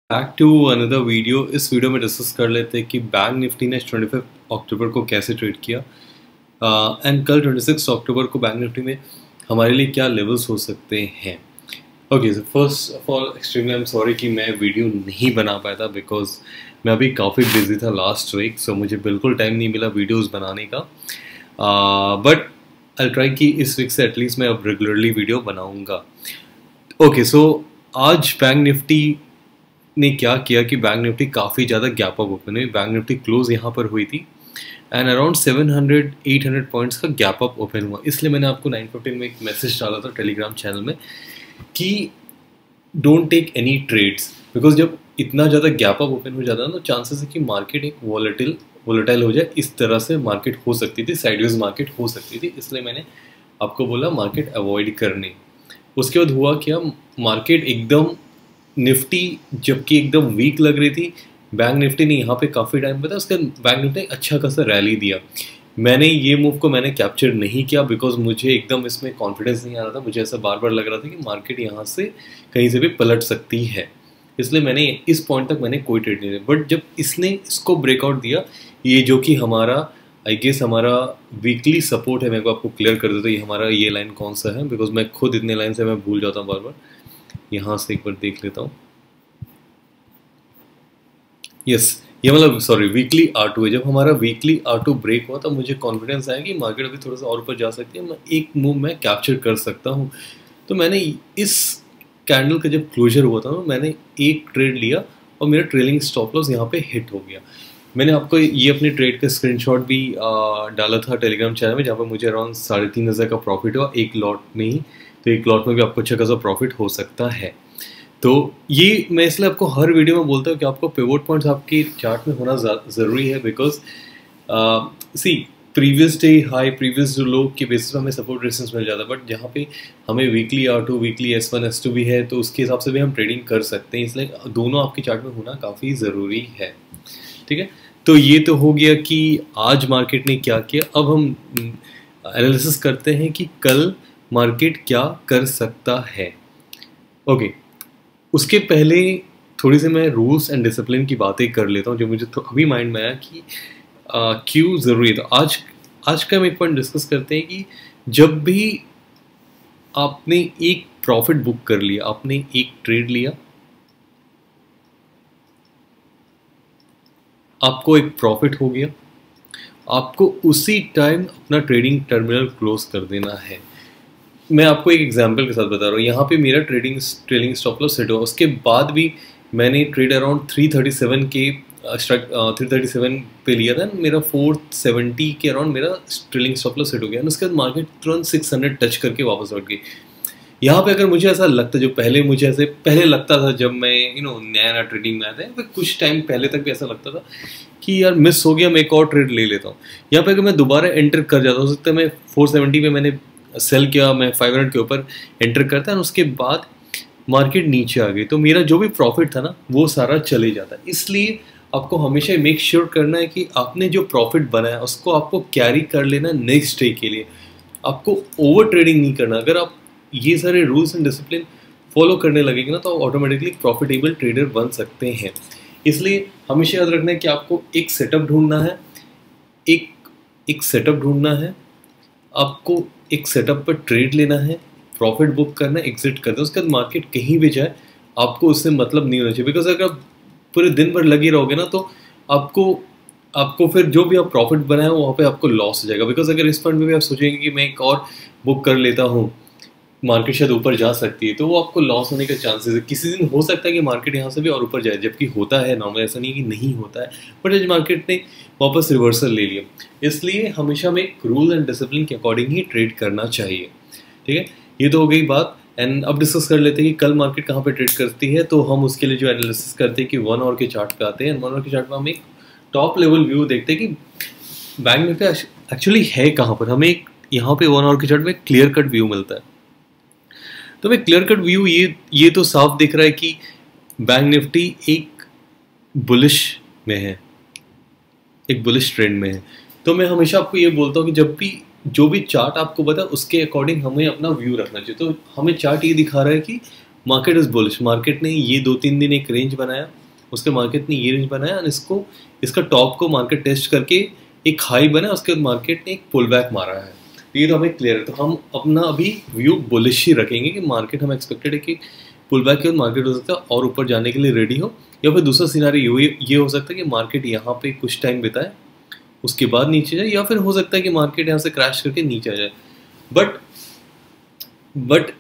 Back to another video. इस video में discuss कर लेते हैं कि बैंक निफ्टी ने 25 अक्टूबर को कैसे ट्रेड किया एंड कल 26 अक्टूबर को बैंक निफ्टी में हमारे लिए क्या लेवल्स हो सकते हैं। Okay, so first of all extremely I am sorry कि मैं वीडियो नहीं बना पाया था बिकॉज मैं अभी काफ़ी बिजी था लास्ट वीक, सो मुझे बिल्कुल टाइम नहीं मिला वीडियोज़ बनाने का। बट आई ट्राई कि इस वीक से एटलीस्ट मैं अब रेगुलरली वीडियो बनाऊँगा। ओके, सो आज बैंक निफ्टी ने क्या किया कि बैंक निफ्टी काफ़ी ज़्यादा गैप अप ओपन हुई। बैंक निफ्टी क्लोज यहाँ पर हुई थी एंड अराउंड 700-800 पॉइंट्स का गैप अप ओपन हुआ। इसलिए मैंने आपको 9:15 में एक मैसेज डाला था टेलीग्राम चैनल में कि don't take any trades, because जब इतना ज़्यादा गैप अप ओपन हो जाता है तो चांसेस है कि मार्केट एक वोलेटाइल हो जाए। इस तरह से मार्केट हो सकती थी, साइडवेज मार्केट हो सकती थी, इसलिए मैंने आपको बोला मार्केट अवॉइड करने। उसके बाद हुआ क्या, मार्केट एकदम निफ्टी जबकि एकदम वीक लग रही थी, बैंक निफ्टी ने यहाँ पे काफ़ी टाइम पे था, उसके बैंक निफ्टी अच्छा खासा रैली दिया। मैंने ये मूव को मैंने कैप्चर नहीं किया बिकॉज मुझे एकदम इसमें कॉन्फिडेंस नहीं आ रहा था। मुझे ऐसा बार बार लग रहा था कि मार्केट यहाँ से कहीं से भी पलट सकती है, इसलिए मैंने इस पॉइंट तक मैंने कोई ट्रेड नहीं लिया। बट जब इसने इसको ब्रेकआउट दिया, ये जो कि हमारा आई गेस हमारा वीकली सपोर्ट है, मैं को आपको क्लियर कर देता हूँ ये हमारा ये लाइन कौन सा है, बिकॉज मैं खुद इतने लाइन से मैं भूल जाता हूँ बार बार। यहाँ से एक बार देख लेता हूँ। यस, ये मतलब सॉरी वीकली R2 है। जब हमारा वीकली R2 ब्रेक हुआ तो मुझे कॉन्फिडेंस आया कि मार्केट अभी थोड़ा सा और ऊपर जा सकती है, मैं एक मूव में कैप्चर कर सकता हूँ। तो मैंने इस कैंडल का जब क्लोजर हुआ था मैंने एक ट्रेड लिया और मेरा ट्रेलिंग स्टॉप लॉस यहाँ पे हिट हो गया। मैंने आपको ये अपने ट्रेड का स्क्रीनशॉट भी डाला था टेलीग्राम चैनल में, जहाँ पर मुझे अराउंड 3,500 का प्रॉफिट हुआ एक लॉट में ही। तो एक लॉट में भी आपको अच्छा खासा प्रॉफिट हो सकता है। तो ये मैं इसलिए आपको हर वीडियो में बोलता हूँ कि आपको पिवोट पॉइंट्स आपके चार्ट में होना ज़रूरी है, because see previous day high previous जो लो के बेसिस पर हमें सपोर्ट रेजिस्टेंस मिल जाता है, बट जहाँ पे हमें weekly R2 weekly S1 S2 भी है तो उसके हिसाब से भी हम ट्रेडिंग कर सकते हैं, इसलिए दोनों आपके चार्ट में होना काफ़ी ज़रूरी है। ठीक है, तो ये तो हो गया कि आज मार्केट ने क्या किया। अब हम एनालिसिस करते हैं कि कल मार्केट क्या कर सकता है। ओके, उसके पहले थोड़ी सी मैं रूल्स एंड डिसिप्लिन की बातें कर लेता हूँ जो मुझे तो अभी माइंड में आया कि क्यों ज़रूरी है। तो आज का हम एक पॉइंट डिस्कस करते हैं कि जब भी आपने एक प्रॉफिट बुक कर लिया, आपने एक ट्रेड लिया, आपको एक प्रॉफिट हो गया, आपको उसी टाइम अपना ट्रेडिंग टर्मिनल क्लोज कर देना है। मैं आपको एक एग्जांपल के साथ बता रहा हूँ। यहाँ पे मेरा ट्रेलिंग स्टॉप लॉस सेट हुआ, उसके बाद भी मैंने ट्रेड अराउंड 337 के 337 पे लिया था, मेरा 470 के अराउंड मेरा ट्रेलिंग स्टॉप लॉस सेट हो गया। उसके बाद मार्केट तुरंत 600 टच करके वापस लौट गई। यहाँ पे अगर मुझे ऐसा लगता, जो पहले लगता था जब मैं नया ट्रेडिंग में आता है, तो कुछ टाइम पहले तक भी ऐसा लगता था कि यार मिस हो गया, मैं एक और ट्रेड ले लेता हूँ। यहाँ पे अगर मैं दोबारा एंटर कर जाता, हो सकता है मैं 470 पे मैंने सेल किया, मैं 500 के ऊपर एंटर करता है, उसके बाद मार्केट नीचे आ गई तो मेरा जो भी प्रॉफिट था ना वो सारा चले जाता है। इसलिए आपको हमेशा मेक श्योर करना है कि आपने जो प्रॉफिट बनाया उसको आपको कैरी कर लेना नेक्स्ट डे के लिए। आपको ओवर ट्रेडिंग नहीं करना। अगर आप ये सारे रूल्स एंड डिसिप्लिन फॉलो करने लगेंगे ना तो आप ऑटोमेटिकली प्रॉफिटेबल ट्रेडर बन सकते हैं। इसलिए हमेशा याद रखना है कि आपको एक सेटअप ढूंढना है, एक सेटअप ढूंढना है, आपको एक सेटअप पर ट्रेड लेना है, प्रॉफिट बुक करना है, एग्जिट करना है। उसके बाद मार्केट कहीं भी जाए आपको उससे मतलब नहीं होना चाहिए, बिकॉज अगर आप पूरे दिन भर लगे रहोगे ना तो आपको फिर जो भी आप प्रॉफिट बनाए वहाँ पे आपको लॉस हो जाएगा। बिकॉज अगर इस पॉइंट में भी आप सोचेंगे कि मैं एक और बुक कर लेता हूँ, मार्केट शायद ऊपर जा सकती है, तो वो आपको लॉस होने के चांसेस है। किसी दिन हो सकता है कि मार्केट यहाँ से भी और ऊपर जाए, जबकि होता है नॉर्मल, ऐसा नहीं है कि नहीं होता है, बट आज मार्केट ने वापस रिवर्सल ले लिया। इसलिए हमेशा हमें रूल एंड डिसिप्लिन के अकॉर्डिंग ही ट्रेड करना चाहिए। ठीक है, ये तो हो गई बात। एंड अब डिस्कस कर लेते हैं कि कल मार्केट कहाँ पे ट्रेड करती है। तो हम उसके लिए जो एनालिसिस करते हैं कि 1 आवर के चार्ट पे आते हैं। 1 आवर के चार्ट में हम एक टॉप लेवल व्यू देखते हैं कि बैंक निफ्टी एक्चुअली है कहाँ पर। हमें एक यहाँ पे 1 आवर के चार्ट में क्लियर कट व्यू मिलता है। तो मैं क्लियर कट व्यू ये तो साफ दिख रहा है कि बैंक निफ्टी एक बुलिश में है, एक बुलिश ट्रेंड में है। तो मैं हमेशा आपको ये बोलता हूँ कि जब भी जो भी चार्ट आपको पता है उसके अकॉर्डिंग हमें अपना व्यू रखना चाहिए। तो हमें चार्ट ये दिखा रहा है कि मार्केट इज बुलिश। मार्केट ने ये 2-3 दिन एक रेंज बनाया, उसके मार्केट ने ये रेंज बनाया और इसका टॉप को मार्केट टेस्ट करके एक हाई बना, उसके बाद मार्केट ने एक पुल बैक मारा है। तो ये तो हमें क्लियर है। तो हम अपना अभी व्यू बुलिश ही रखेंगे कि मार्केट हम एक्सपेक्टेड है कि पुल बैक के बाद मार्केट हो सकता है और ऊपर जाने के लिए रेडी हो, या फिर दूसरा सिनारियो ये हो सकता है कि मार्केट यहाँ पे कुछ टाइम बिताए उसके बाद नीचे जाए, या फिर हो सकता है कि मार्केट यहाँ से क्रैश करके नीचे आ जाए। बट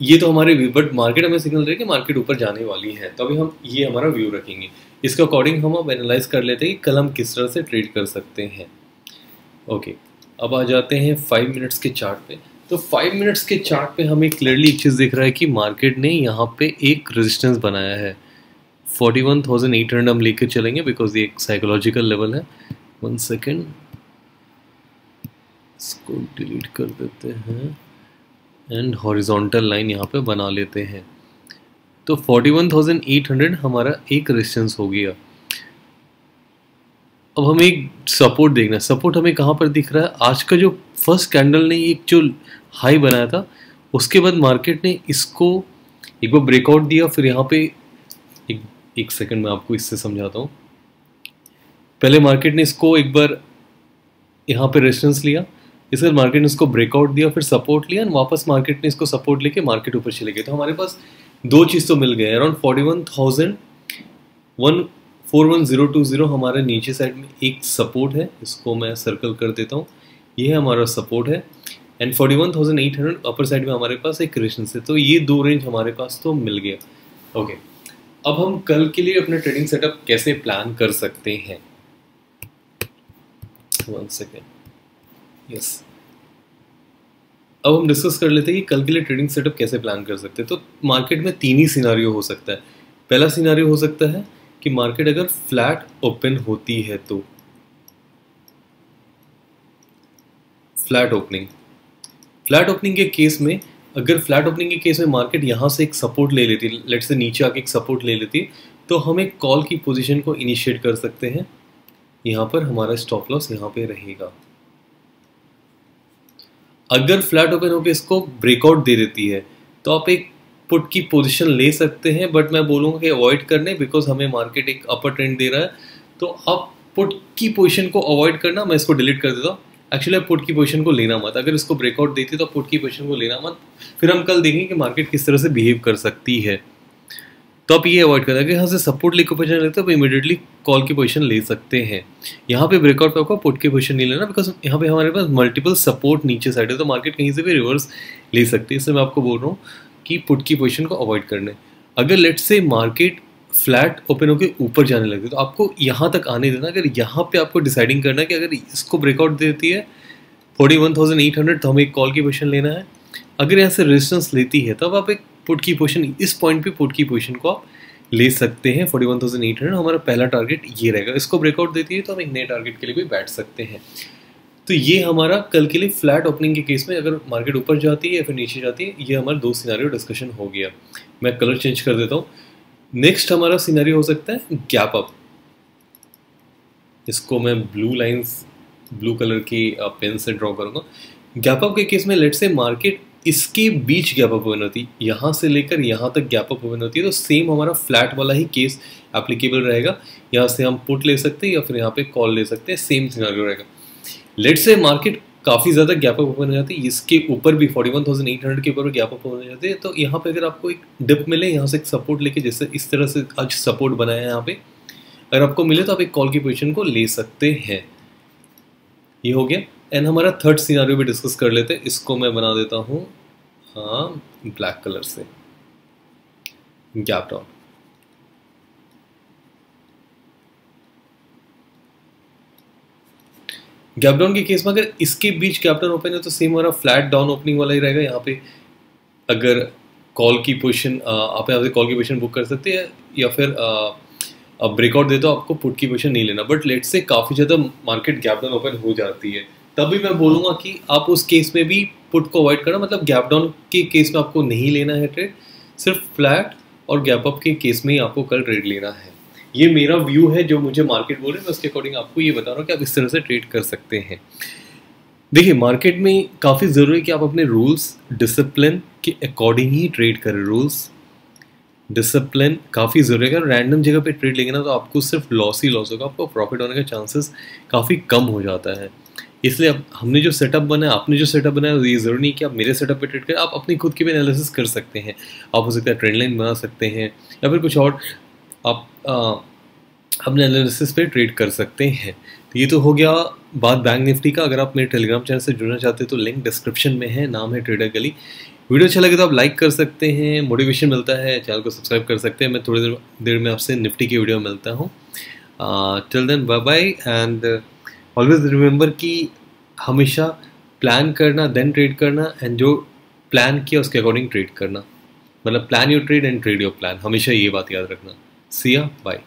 ये तो हमारे व्यू, बट मार्केट हमें सिग्नल दे कि मार्केट ऊपर जाने वाली है, तो अभी हम ये हमारा व्यू रखेंगे। इसके अकॉर्डिंग हम अब एनालाइज कर लेते हैं कि कल हम किस तरह से ट्रेड कर सकते हैं। ओके, अब आ जाते हैं 5 मिनट्स के चार्ट पे। तो 5 मिनट्स के चार्ट पे हमें क्लियरली एक चीज़ दिख रहा है कि मार्केट ने यहाँ पे एक रेजिस्टेंस बनाया है 41,800 हम लेकर चलेंगे, बिकॉज ये एक साइकोलॉजिकल लेवल है। 1 सेकेंड, इसको डिलीट कर देते हैं एंड हॉरिजॉन्टल लाइन यहाँ पे बना लेते हैं। तो 41,800 हमारा एक रेजिस्टेंस हो गया। अब हमें एक सपोर्ट देखना है। सपोर्ट हमें कहाँ पर दिख रहा है? आज का जो फर्स्ट कैंडल ने एक जो हाई बनाया था, उसके बाद मार्केट ने इसको एक बार ब्रेकआउट दिया, फिर यहाँ पे एक सेकंड में आपको इससे समझाता हूँ। पहले मार्केट ने इसको एक बार यहाँ पे रेजिस्टेंस लिया, इसके बाद मार्केट ने इसको ब्रेकआउट दिया, फिर सपोर्ट लिया, वापस मार्केट ने इसको सपोर्ट लेके मार्केट ऊपर चले गए। तो हमारे पास दो चीज़ तो मिल गए। अराउंड 41,020 हमारे नीचे साइड में एक सपोर्ट है, इसको मैं सर्कल कर देता हूँ, ये है हमारा सपोर्ट है, एंड 41,800 अपर साइड में हमारे पास एक रेजिस्टेंस है। तो ये दो रेंज हमारे पास तो मिल गया। ओके, अब हम कल के लिए अपना ट्रेडिंग सेटअप कैसे प्लान कर सकते हैं। 1 सेकेंड, यस, अब हम डिस्कस कर लेते हैं कि कल के लिए ट्रेडिंग सेटअप कैसे प्लान कर सकते हैं। तो मार्केट में 3 ही सिनारियो हो सकता है। पहला सिनारियो हो सकता है कि मार्केट अगर फ्लैट ओपन होती है तो फ्लैट ओपनिंग के केस में, अगर फ्लैट ओपनिंग के केस में मार्केट यहाँ से एक सपोर्ट ले लेती, लेट से नीचे आके एक सपोर्ट ले लेती, तो हम एक कॉल की पोजीशन को इनिशिएट कर सकते हैं। यहाँ पर हमारा स्टॉप लॉस यहाँ पे रहेगा। अगर फ्लैट ओपन होकर इसको ब्रेकआउट दे देती है तो आप एक पुट की पोजीशन ले सकते हैं, बट मैं बोलूँगा कि अवॉइड करने, बिकॉज हमें मार्केट एक अपर ट्रेंड दे रहा है। तो आप पुट की पोजीशन को अवॉइड करना, मैं इसको डिलीट कर देता हूँ। एक्चुअली आप पुट की पोजीशन को लेना मत, अगर इसको ब्रेकआउट देती है तो पुट की पोजीशन को लेना मत। फिर हम कल देखेंगे कि मार्केट किस तरह से बिहेव कर सकती है, तो आप ये अवॉइड करें। अगर यहाँ से सपोर्ट लेकर पोजीशन लेते हो तो इमीडिएटली कॉल की पोजीशन ले सकते हैं। यहाँ पे ब्रेकआउट पे आपको पुट की पोजीशन नहीं लेना, बिकॉज यहाँ पे हमारे पास मल्टीपल सपोर्ट नीचे साइड है, तो मार्केट कहीं से भी रिवर्स ले सकती है। इसलिए मैं आपको बोल रहा हूँ कि पुट की पोजीशन को अवॉइड करने। अगर let's say market flat open होकर ऊपर जाने लगती है तो आपको यहाँ तक आने देना। अगर यहाँ पे आपको डिसाइडिंग करना है कि अगर इसको ब्रेकआउट देती है 41,800 तो हमें एक कॉल की पोजीशन लेना है। अगर यहाँ से रेजिस्टेंस लेती है तब आप एक पुट की पोजीशन, इस पॉइंट पे पुट की पोजीशन को आप ले सकते हैं। 41,800 हमारा पहला टारगेट ये रहेगा। इसको ब्रेकआउट देती है तो हम एक नए टारगेट के लिए भी बैठ सकते हैं। तो ये हमारा कल के लिए फ्लैट ओपनिंग के केस में, अगर मार्केट ऊपर जाती है या फिर नीचे जाती है, ये हमारा 2 सिनारियो डिस्कशन हो गया। मैं कलर चेंज कर देता हूँ। नेक्स्ट हमारा सिनारियो हो सकता है गैप अप। इसको मैं ब्लू कलर की पेन से ड्रॉ करूँगा। गैप अप के केस में लेट्स से मार्केट इसके बीच गैप अप ओपन होती है, यहाँ से लेकर यहाँ तक गैप अप ओपन होती है, तो सेम हमारा फ्लैट वाला ही केस एप्लीकेबल रहेगा। यहाँ से हम पुट ले सकते हैं या फिर यहाँ पे कॉल ले सकते हैं, सेम सिनारियो रहेगा। लेट्स से मार्केट काफ़ी ज़्यादा गैप अप ओपन हो जाती है, इसके ऊपर भी 41,800 के ऊपर गैप अप ओपन हो जाती है, तो यहाँ पे अगर आपको एक डिप मिले, यहाँ से एक सपोर्ट लेके, जैसे इस तरह से आज सपोर्ट बनाया है यहाँ पे, अगर आपको मिले तो आप एक कॉल की पोजीशन को ले सकते हैं। ये हो गया। एंड हमारा थर्ड सिनारियो भी डिस्कस कर लेते हैं। इसको मैं बना देता हूँ ब्लैक कलर से, गैप डाउन। गैप डाउन के केस में अगर इसके बीच गैप डाउन ओपन है तो सेम हमारा फ्लैट डाउन ओपनिंग वाला ही रहेगा। यहाँ पे अगर कॉल की पोजीशन, आप यहाँ से कॉल की पोजीशन बुक कर सकते हैं, या फिर अब ब्रेकआउट दे तो आपको पुट की पोजीशन नहीं लेना। बट लेट्स से काफ़ी ज़्यादा मार्केट गैप डाउन ओपन हो जाती है, तभी मैं बोलूँगा कि आप उस केस में भी पुट को अवॉइड करना। मतलब गैप डाउन के केस में आपको नहीं लेना है ट्रेड, सिर्फ फ्लैट और गैप अप के केस में ही आपको कल ट्रेड लेना है। ये मेरा व्यू है, जो मुझे मार्केट बोल रहे हैं, मैं उसके अकॉर्डिंग आपको ये बता रहा हूँ कि आप इस तरह से ट्रेड कर सकते हैं। देखिए, मार्केट में काफ़ी ज़रूरी है कि आप अपने रूल्स डिसिप्लिन के अकॉर्डिंग ही ट्रेड करें। रूल्स डिसिप्लिन काफ़ी ज़रूरी है। अगर रैंडम जगह पे ट्रेड लेंगे ना तो आपको सिर्फ लॉस ही लॉस होगा, आपको प्रॉफिट होने का चांसेस काफ़ी कम हो जाता है। इसलिए अब हमने जो सेटअप बनाया, आपने जो सेटअप बनाया, ये ज़रूरी नहीं कि आप मेरे सेटअप पे ट्रेड करें, आप अपनी खुद की भी एनालिसिस कर सकते हैं। आप हो सकता है ट्रेंड लाइन बना सकते हैं या फिर कुछ और आप अपने एनालिसिस पे ट्रेड कर सकते हैं। तो ये तो हो गया बात बैंक निफ्टी का। अगर आप मेरे टेलीग्राम चैनल से जुड़ना चाहते हैं तो लिंक डिस्क्रिप्शन में है, नाम है ट्रेडर गली। वीडियो अच्छा लगे तो आप लाइक कर सकते हैं, मोटिवेशन मिलता है, चैनल को सब्सक्राइब कर सकते हैं। मैं थोड़ी देर में आपसे निफ्टी की वीडियो मिलता हूँ। Till then bye bye and always remember कि हमेशा प्लान करना देन ट्रेड करना, एंड जो प्लान किया उसके अकॉर्डिंग ट्रेड करना। मतलब plan your trade and trade your plan, हमेशा ये बात याद रखना। सी या बाय।